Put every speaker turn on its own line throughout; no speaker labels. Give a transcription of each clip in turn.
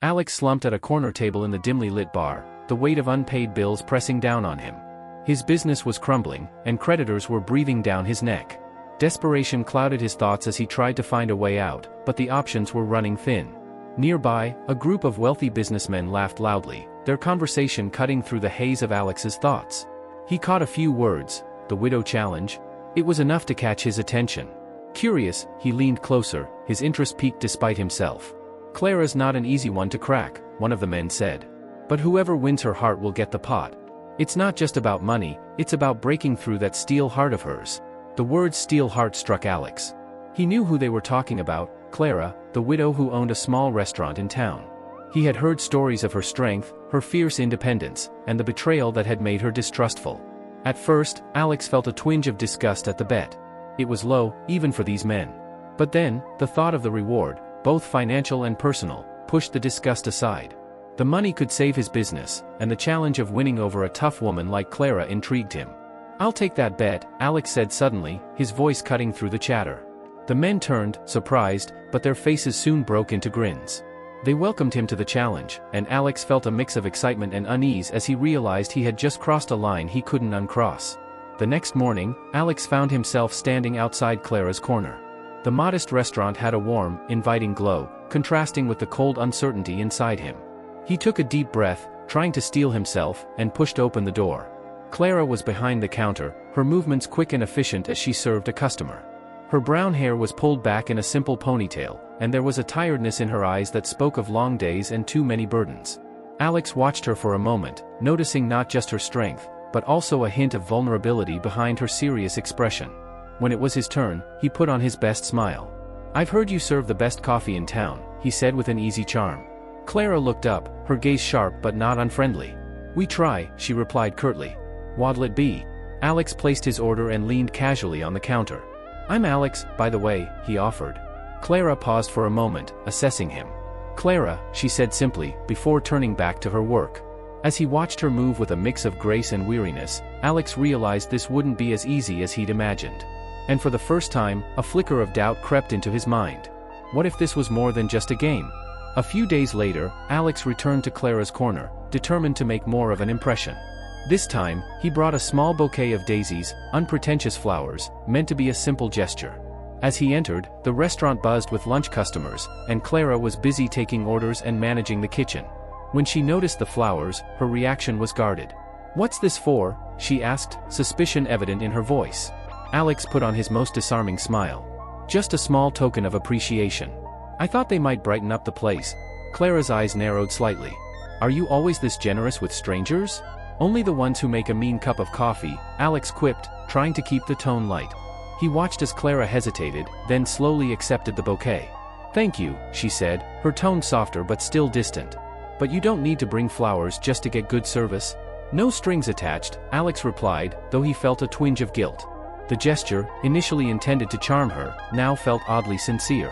Alex slumped at a corner table in the dimly lit bar, the weight of unpaid bills pressing down on him. His business was crumbling, and creditors were breathing down his neck. Desperation clouded his thoughts as he tried to find a way out, but the options were running thin. Nearby, a group of wealthy businessmen laughed loudly, their conversation cutting through the haze of Alex's thoughts. He caught a few words, the widow challenge. It was enough to catch his attention. Curious, he leaned closer, his interest piqued despite himself. "Clara's not an easy one to crack," one of the men said. "But whoever wins her heart will get the pot. It's not just about money, it's about breaking through that steel heart of hers." The word steel heart struck Alex. He knew who they were talking about, Clara, the widow who owned a small restaurant in town. He had heard stories of her strength, her fierce independence, and the betrayal that had made her distrustful. At first, Alex felt a twinge of disgust at the bet. It was low, even for these men. But then, the thought of the reward, both financial and personal, pushed the disgust aside. The money could save his business, and the challenge of winning over a tough woman like Clara intrigued him. "I'll take that bet," Alex said suddenly, his voice cutting through the chatter. The men turned, surprised, but their faces soon broke into grins. They welcomed him to the challenge, and Alex felt a mix of excitement and unease as he realized he had just crossed a line he couldn't uncross. The next morning, Alex found himself standing outside Clara's corner. The modest restaurant had a warm, inviting glow, contrasting with the cold uncertainty inside him. He took a deep breath, trying to steel himself, and pushed open the door. Clara was behind the counter, her movements quick and efficient as she served a customer. Her brown hair was pulled back in a simple ponytail, and there was a tiredness in her eyes that spoke of long days and too many burdens. Alex watched her for a moment, noticing not just her strength, but also a hint of vulnerability behind her serious expression. When it was his turn, he put on his best smile. "I've heard you serve the best coffee in town," he said with an easy charm. Clara looked up, her gaze sharp but not unfriendly. "We try," she replied curtly. "What'll it be?" Alex placed his order and leaned casually on the counter. "I'm Alex, by the way," he offered. Clara paused for a moment, assessing him. "Clara," she said simply, before turning back to her work. As he watched her move with a mix of grace and weariness, Alex realized this wouldn't be as easy as he'd imagined. And for the first time, a flicker of doubt crept into his mind. What if this was more than just a game? A few days later, Alex returned to Clara's corner, determined to make more of an impression. This time, he brought a small bouquet of daisies, unpretentious flowers, meant to be a simple gesture. As he entered, the restaurant buzzed with lunch customers, and Clara was busy taking orders and managing the kitchen. When she noticed the flowers, her reaction was guarded. "What's this for?" she asked, suspicion evident in her voice. Alex put on his most disarming smile. "Just a small token of appreciation. I thought they might brighten up the place." Clara's eyes narrowed slightly. "Are you always this generous with strangers?" "Only the ones who make a mean cup of coffee," Alex quipped, trying to keep the tone light. He watched as Clara hesitated, then slowly accepted the bouquet. "Thank you," she said, her tone softer but still distant. "But you don't need to bring flowers just to get good service." "No strings attached," Alex replied, though he felt a twinge of guilt. The gesture, initially intended to charm her, now felt oddly sincere.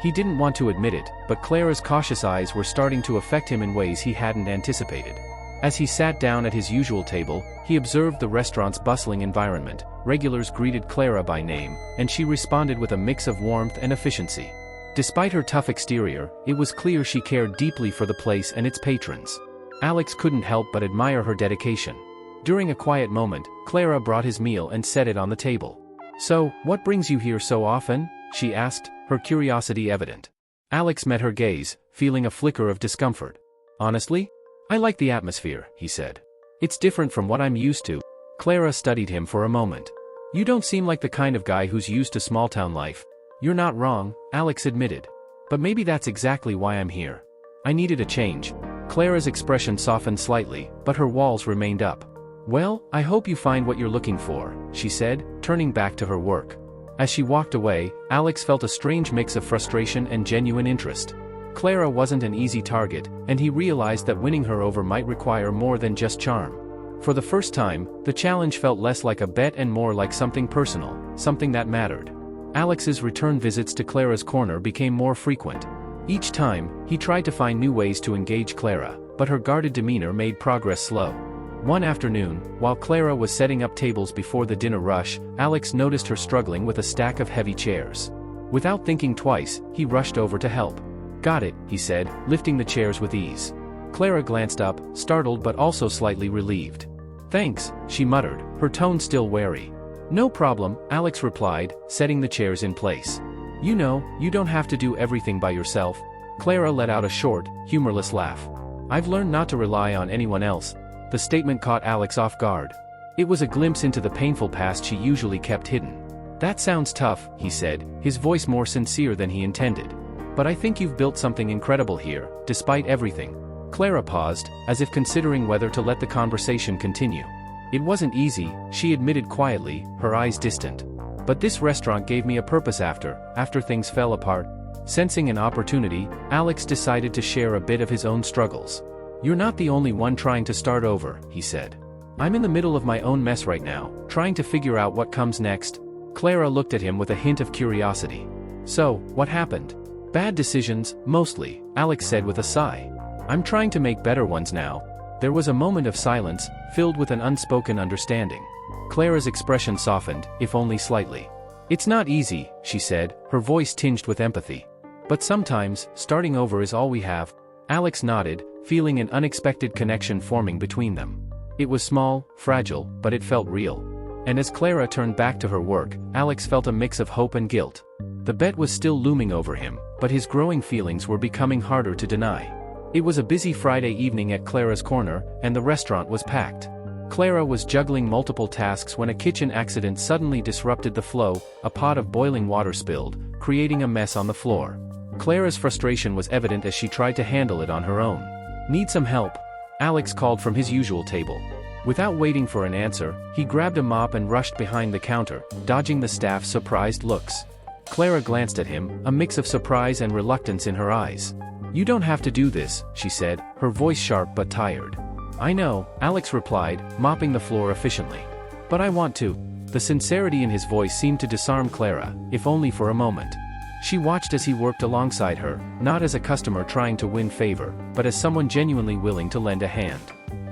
He didn't want to admit it, but Clara's cautious eyes were starting to affect him in ways he hadn't anticipated. As he sat down at his usual table, he observed the restaurant's bustling environment. Regulars greeted Clara by name, and she responded with a mix of warmth and efficiency. Despite her tough exterior, it was clear she cared deeply for the place and its patrons. Alex couldn't help but admire her dedication. During a quiet moment, Clara brought his meal and set it on the table. "So, what brings you here so often?" she asked, her curiosity evident. Alex met her gaze, feeling a flicker of discomfort. "Honestly? I like the atmosphere," he said. "It's different from what I'm used to." Clara studied him for a moment. "You don't seem like the kind of guy who's used to small-town life." "You're not wrong," Alex admitted. "But maybe that's exactly why I'm here. I needed a change." Clara's expression softened slightly, but her walls remained up. "Well, I hope you find what you're looking for," she said, turning back to her work. As she walked away, Alex felt a strange mix of frustration and genuine interest. Clara wasn't an easy target, and he realized that winning her over might require more than just charm. For the first time, the challenge felt less like a bet and more like something personal, something that mattered. Alex's return visits to Clara's corner became more frequent. Each time, he tried to find new ways to engage Clara, but her guarded demeanor made progress slow. One afternoon, while Clara was setting up tables before the dinner rush, Alex noticed her struggling with a stack of heavy chairs. Without thinking twice, he rushed over to help. Got it, he said, lifting the chairs with ease. Clara glanced up, startled but also slightly relieved. Thanks, she muttered, her tone still wary. No problem, Alex replied, setting the chairs in place. You know, you don't have to do everything by yourself. Clara let out a short, humorless laugh. I've learned not to rely on anyone else. The statement caught Alex off guard. It was a glimpse into the painful past she usually kept hidden. That sounds tough, he said, his voice more sincere than he intended. But I think you've built something incredible here, despite everything. Clara paused, as if considering whether to let the conversation continue. It wasn't easy, she admitted quietly, her eyes distant. But this restaurant gave me a purpose after things fell apart. Sensing an opportunity, Alex decided to share a bit of his own struggles. You're not the only one trying to start over, he said. I'm in the middle of my own mess right now, trying to figure out what comes next. Clara looked at him with a hint of curiosity. So, what happened? Bad decisions, mostly, Alex said with a sigh. I'm trying to make better ones now. There was a moment of silence, filled with an unspoken understanding. Clara's expression softened, if only slightly. It's not easy, she said, her voice tinged with empathy. But sometimes, starting over is all we have. Alex nodded, feeling an unexpected connection forming between them. It was small, fragile, but it felt real. And as Clara turned back to her work, Alex felt a mix of hope and guilt. The bet was still looming over him, but his growing feelings were becoming harder to deny. It was a busy Friday evening at Clara's corner, and the restaurant was packed. Clara was juggling multiple tasks when a kitchen accident suddenly disrupted the flow. A pot of boiling water spilled, creating a mess on the floor. Clara's frustration was evident as she tried to handle it on her own. Need some help? Alex called from his usual table. Without waiting for an answer, he grabbed a mop and rushed behind the counter, dodging the staff's surprised looks. Clara glanced at him, a mix of surprise and reluctance in her eyes. You don't have to do this, she said, her voice sharp but tired. I know, Alex replied, mopping the floor efficiently. But I want to. The sincerity in his voice seemed to disarm Clara, if only for a moment. She watched as he worked alongside her, not as a customer trying to win favor, but as someone genuinely willing to lend a hand.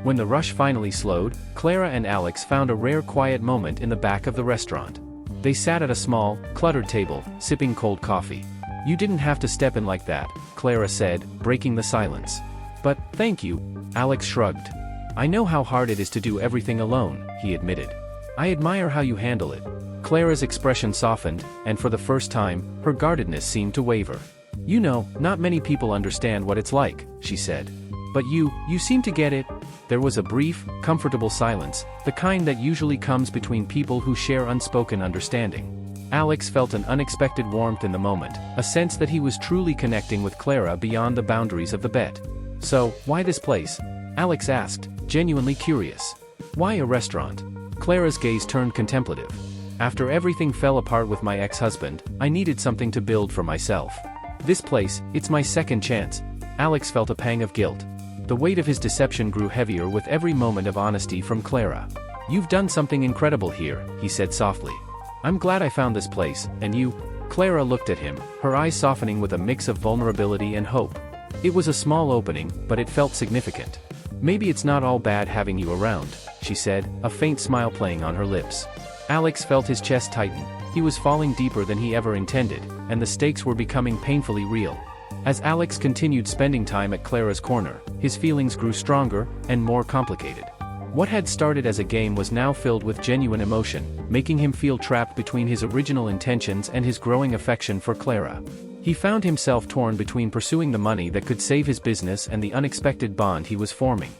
When the rush finally slowed, Clara and Alex found a rare quiet moment in the back of the restaurant. They sat at a small, cluttered table, sipping cold coffee. You didn't have to step in like that, Clara said, breaking the silence. But, thank you, Alex shrugged. I know how hard it is to do everything alone, he admitted. I admire how you handle it. Clara's expression softened, and for the first time, her guardedness seemed to waver. You know, not many people understand what it's like, she said. But you seem to get it. There was a brief, comfortable silence, the kind that usually comes between people who share unspoken understanding. Alex felt an unexpected warmth in the moment, a sense that he was truly connecting with Clara beyond the boundaries of the bet. So, why this place? Alex asked, genuinely curious. Why a restaurant? Clara's gaze turned contemplative. After everything fell apart with my ex-husband, I needed something to build for myself. This place, it's my second chance. Alex felt a pang of guilt. The weight of his deception grew heavier with every moment of honesty from Clara. You've done something incredible here, he said softly. I'm glad I found this place, and you? Clara looked at him, her eyes softening with a mix of vulnerability and hope. It was a small opening, but it felt significant. Maybe it's not all bad having you around, she said, a faint smile playing on her lips. Alex felt his chest tighten. He was falling deeper than he ever intended, and the stakes were becoming painfully real. As Alex continued spending time at Clara's corner, his feelings grew stronger and more complicated. What had started as a game was now filled with genuine emotion, making him feel trapped between his original intentions and his growing affection for Clara. He found himself torn between pursuing the money that could save his business and the unexpected bond he was forming.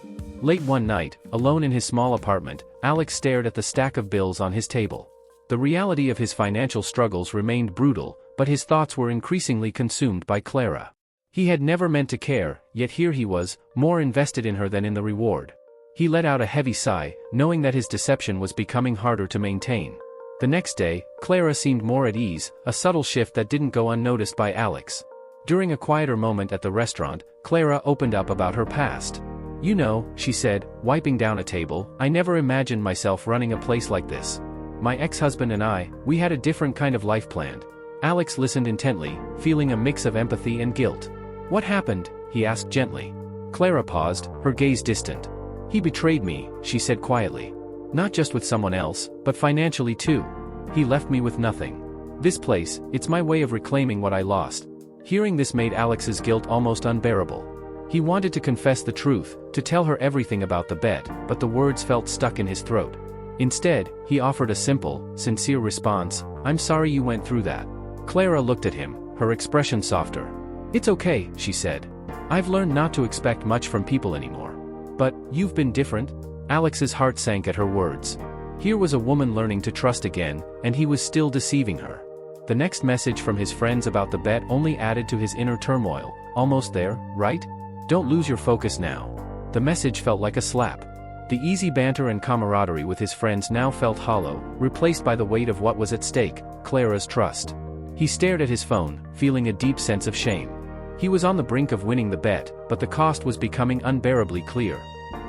Late one night, alone in his small apartment, Alex stared at the stack of bills on his table. The reality of his financial struggles remained brutal, but his thoughts were increasingly consumed by Clara. He had never meant to care, yet here he was, more invested in her than in the reward. He let out a heavy sigh, knowing that his deception was becoming harder to maintain. The next day, Clara seemed more at ease, a subtle shift that didn't go unnoticed by Alex. During a quieter moment at the restaurant, Clara opened up about her past. You know, she said, wiping down a table, I never imagined myself running a place like this. My ex-husband and I, we had a different kind of life planned. Alex listened intently, feeling a mix of empathy and guilt. What happened? He asked gently. Clara paused, her gaze distant. He betrayed me, she said quietly. Not just with someone else, but financially too. He left me with nothing. This place, it's my way of reclaiming what I lost. Hearing this made Alex's guilt almost unbearable. He wanted to confess the truth, to tell her everything about the bet, but the words felt stuck in his throat. Instead, he offered a simple, sincere response, "I'm sorry you went through that." Clara looked at him, her expression softer. "It's okay," she said. "I've learned not to expect much from people anymore. But, you've been different?" Alex's heart sank at her words. Here was a woman learning to trust again, and he was still deceiving her. The next message from his friends about the bet only added to his inner turmoil. "Almost there, right? Don't lose your focus now." The message felt like a slap. The easy banter and camaraderie with his friends now felt hollow, replaced by the weight of what was at stake, Clara's trust. He stared at his phone, feeling a deep sense of shame. He was on the brink of winning the bet, but the cost was becoming unbearably clear.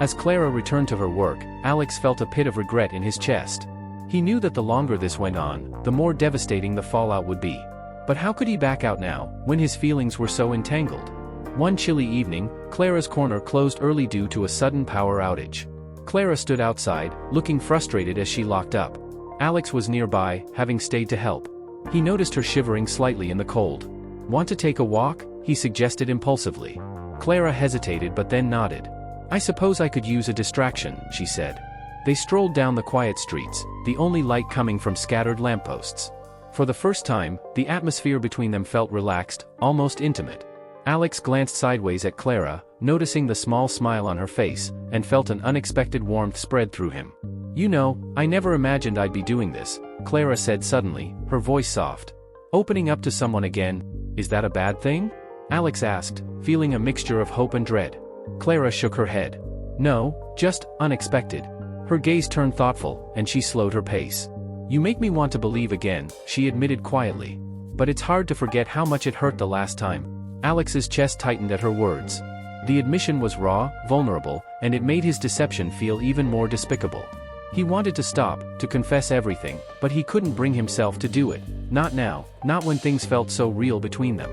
As Clara returned to her work, Alex felt a pit of regret in his chest. He knew that the longer this went on, the more devastating the fallout would be. But how could he back out now, when his feelings were so entangled? One chilly evening, Clara's corner closed early due to a sudden power outage. Clara stood outside, looking frustrated as she locked up. Alex was nearby, having stayed to help. He noticed her shivering slightly in the cold. "Want to take a walk?" he suggested impulsively. Clara hesitated but then nodded. "I suppose I could use a distraction," she said. They strolled down the quiet streets, the only light coming from scattered lampposts. For the first time, the atmosphere between them felt relaxed, almost intimate. Alex glanced sideways at Clara, noticing the small smile on her face, and felt an unexpected warmth spread through him. "You know, I never imagined I'd be doing this," Clara said suddenly, her voice soft. "Opening up to someone again, is that a bad thing?" Alex asked, feeling a mixture of hope and dread. Clara shook her head. "No, just unexpected." Her gaze turned thoughtful, and she slowed her pace. "You make me want to believe again," she admitted quietly. "But it's hard to forget how much it hurt the last time." Alex's chest tightened at her words. The admission was raw, vulnerable, and it made his deception feel even more despicable. He wanted to stop, to confess everything, but he couldn't bring himself to do it. Not now, not when things felt so real between them.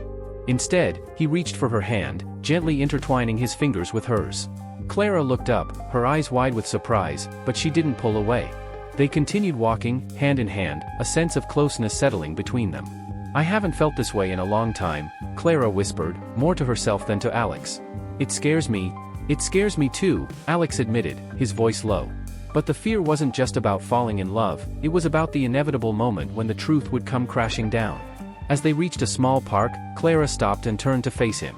Instead, he reached for her hand, gently intertwining his fingers with hers. Clara looked up, her eyes wide with surprise, but she didn't pull away. They continued walking, hand in hand, a sense of closeness settling between them. "I haven't felt this way in a long time," Clara whispered, more to herself than to Alex. It scares me too," Alex admitted, his voice low. But the fear wasn't just about falling in love, it was about the inevitable moment when the truth would come crashing down. As they reached a small park, Clara stopped and turned to face him.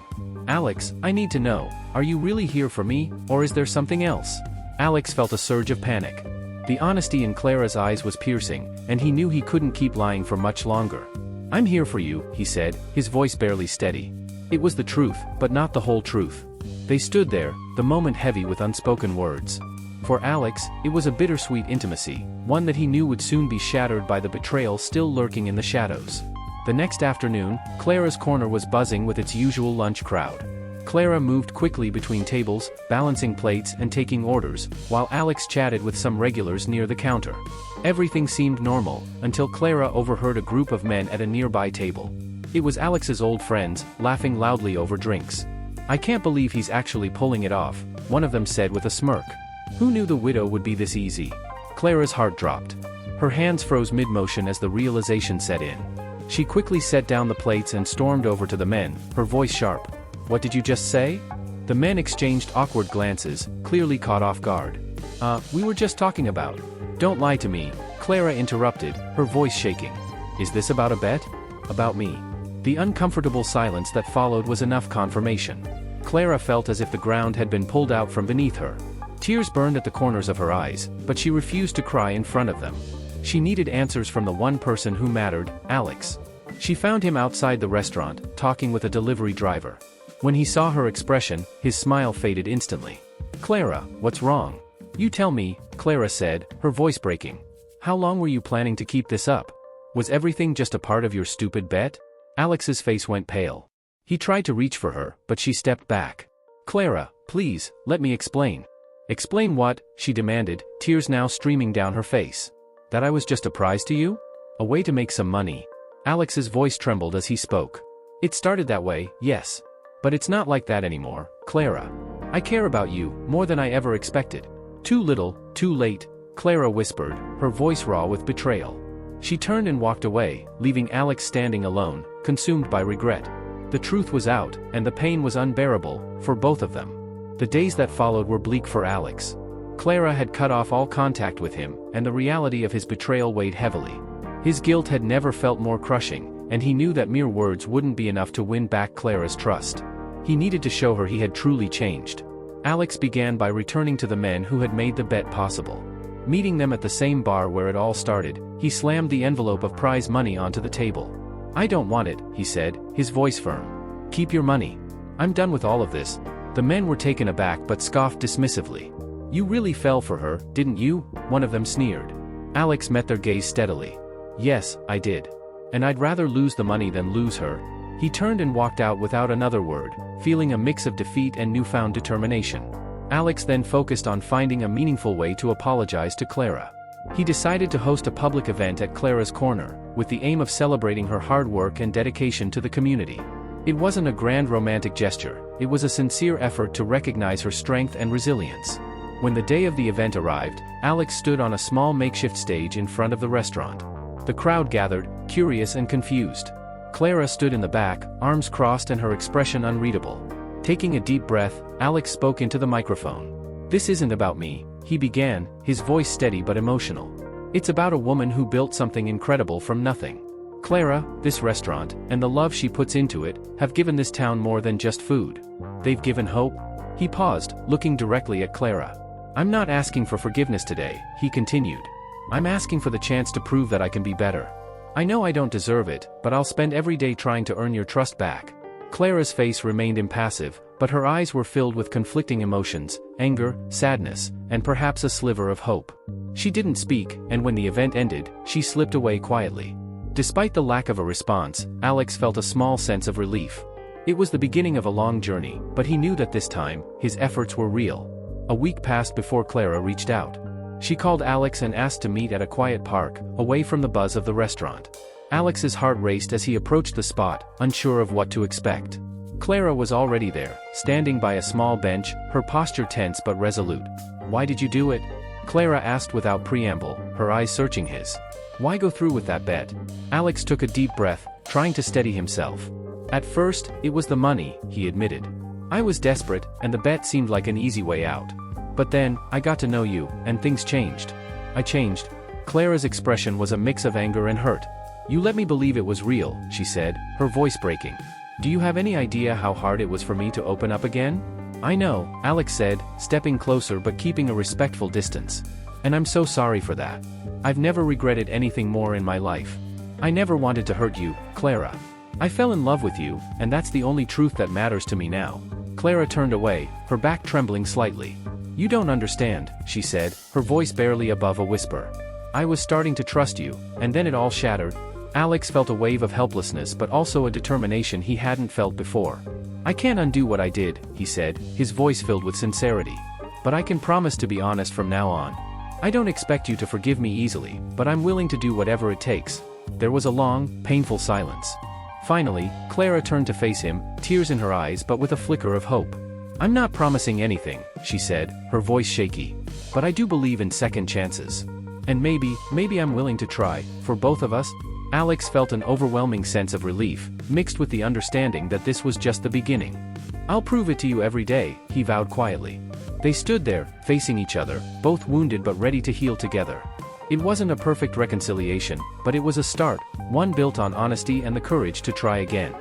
"Alex, I need to know, are you really here for me, or is there something else?" Alex felt a surge of panic. The honesty in Clara's eyes was piercing, and he knew he couldn't keep lying for much longer. "I'm here for you," he said, his voice barely steady. It was the truth, but not the whole truth. They stood there, the moment heavy with unspoken words. For Alex, it was a bittersweet intimacy, one that he knew would soon be shattered by the betrayal still lurking in the shadows. The next afternoon, Clara's corner was buzzing with its usual lunch crowd. Clara moved quickly between tables, balancing plates and taking orders, while Alex chatted with some regulars near the counter. Everything seemed normal, until Clara overheard a group of men at a nearby table. It was Alex's old friends, laughing loudly over drinks. "I can't believe he's actually pulling it off," one of them said with a smirk. "Who knew the widow would be this easy?" Clara's heart dropped. Her hands froze mid-motion as the realization set in. She quickly set down the plates and stormed over to the men, her voice sharp. "What did you just say?" The men exchanged awkward glances, clearly caught off guard. We were just talking about." "Don't lie to me," Clara interrupted, her voice shaking. "Is this about a bet? About me?" The uncomfortable silence that followed was enough confirmation. Clara felt as if the ground had been pulled out from beneath her. Tears burned at the corners of her eyes, but she refused to cry in front of them. She needed answers from the one person who mattered, Alex. She found him outside the restaurant, talking with a delivery driver. When he saw her expression, his smile faded instantly. "Clara, what's wrong? You tell me," Clara said, her voice breaking. "How long were you planning to keep this up? Was everything just a part of your stupid bet?" Alex's face went pale. He tried to reach for her, but she stepped back. "Clara, please, let me explain." "Explain what?" she demanded, tears now streaming down her face. "That I was just a prize to you? A way to make some money." Alex's voice trembled as he spoke. "It started that way, yes. But it's not like that anymore, Clara. I care about you, more than I ever expected." "Too little, too late," Clara whispered, her voice raw with betrayal. She turned and walked away, leaving Alex standing alone, consumed by regret. The truth was out, and the pain was unbearable, for both of them. The days that followed were bleak for Alex. Clara had cut off all contact with him, and the reality of his betrayal weighed heavily. His guilt had never felt more crushing, and he knew that mere words wouldn't be enough to win back Clara's trust. He needed to show her he had truly changed. Alex began by returning to the men who had made the bet possible. Meeting them at the same bar where it all started, he slammed the envelope of prize money onto the table. "I don't want it," he said, his voice firm. "Keep your money. I'm done with all of this." The men were taken aback but scoffed dismissively. "You really fell for her, didn't you?" one of them sneered. Alex met their gaze steadily. "Yes, I did. And I'd rather lose the money than lose her." He turned and walked out without another word, feeling a mix of defeat and newfound determination. Alex then focused on finding a meaningful way to apologize to Clara. He decided to host a public event at Clara's corner, with the aim of celebrating her hard work and dedication to the community. It wasn't a grand romantic gesture, it was a sincere effort to recognize her strength and resilience. When the day of the event arrived, Alex stood on a small makeshift stage in front of the restaurant. The crowd gathered, curious and confused. Clara stood in the back, arms crossed and her expression unreadable. Taking a deep breath, Alex spoke into the microphone. "This isn't about me," he began, his voice steady but emotional. "It's about a woman who built something incredible from nothing. Clara, this restaurant, and the love she puts into it, have given this town more than just food. They've given hope." He paused, looking directly at Clara. "I'm not asking for forgiveness today," he continued. "I'm asking for the chance to prove that I can be better. I know I don't deserve it, but I'll spend every day trying to earn your trust back." Clara's face remained impassive, but her eyes were filled with conflicting emotions, anger, sadness, and perhaps a sliver of hope. She didn't speak, and when the event ended, she slipped away quietly. Despite the lack of a response, Alex felt a small sense of relief. It was the beginning of a long journey, but he knew that this time, his efforts were real. A week passed before Clara reached out. She called Alex and asked to meet at a quiet park, away from the buzz of the restaurant. Alex's heart raced as he approached the spot, unsure of what to expect. Clara was already there, standing by a small bench, her posture tense but resolute. "Why did you do it?" Clara asked without preamble, her eyes searching his. "Why go through with that bet?" Alex took a deep breath, trying to steady himself. "At first, it was the money," he admitted. "I was desperate, and the bet seemed like an easy way out. But then, I got to know you, and things changed. I changed." Clara's expression was a mix of anger and hurt. "You let me believe it was real," she said, her voice breaking. "Do you have any idea how hard it was for me to open up again?" "I know," Alex said, stepping closer but keeping a respectful distance. "And I'm so sorry for that. I've never regretted anything more in my life. I never wanted to hurt you, Clara. I fell in love with you, and that's the only truth that matters to me now." Clara turned away, her back trembling slightly. "You don't understand," she said, her voice barely above a whisper. "I was starting to trust you, and then it all shattered." Alex felt a wave of helplessness but also a determination he hadn't felt before. "I can't undo what I did," he said, his voice filled with sincerity. "But I can promise to be honest from now on. I don't expect you to forgive me easily, but I'm willing to do whatever it takes." There was a long, painful silence. Finally, Clara turned to face him, tears in her eyes but with a flicker of hope. "I'm not promising anything," she said, her voice shaky. "But I do believe in second chances. And maybe I'm willing to try, for both of us." Alex felt an overwhelming sense of relief, mixed with the understanding that this was just the beginning. "I'll prove it to you every day," he vowed quietly. They stood there, facing each other, both wounded but ready to heal together. It wasn't a perfect reconciliation, but it was a start, one built on honesty and the courage to try again.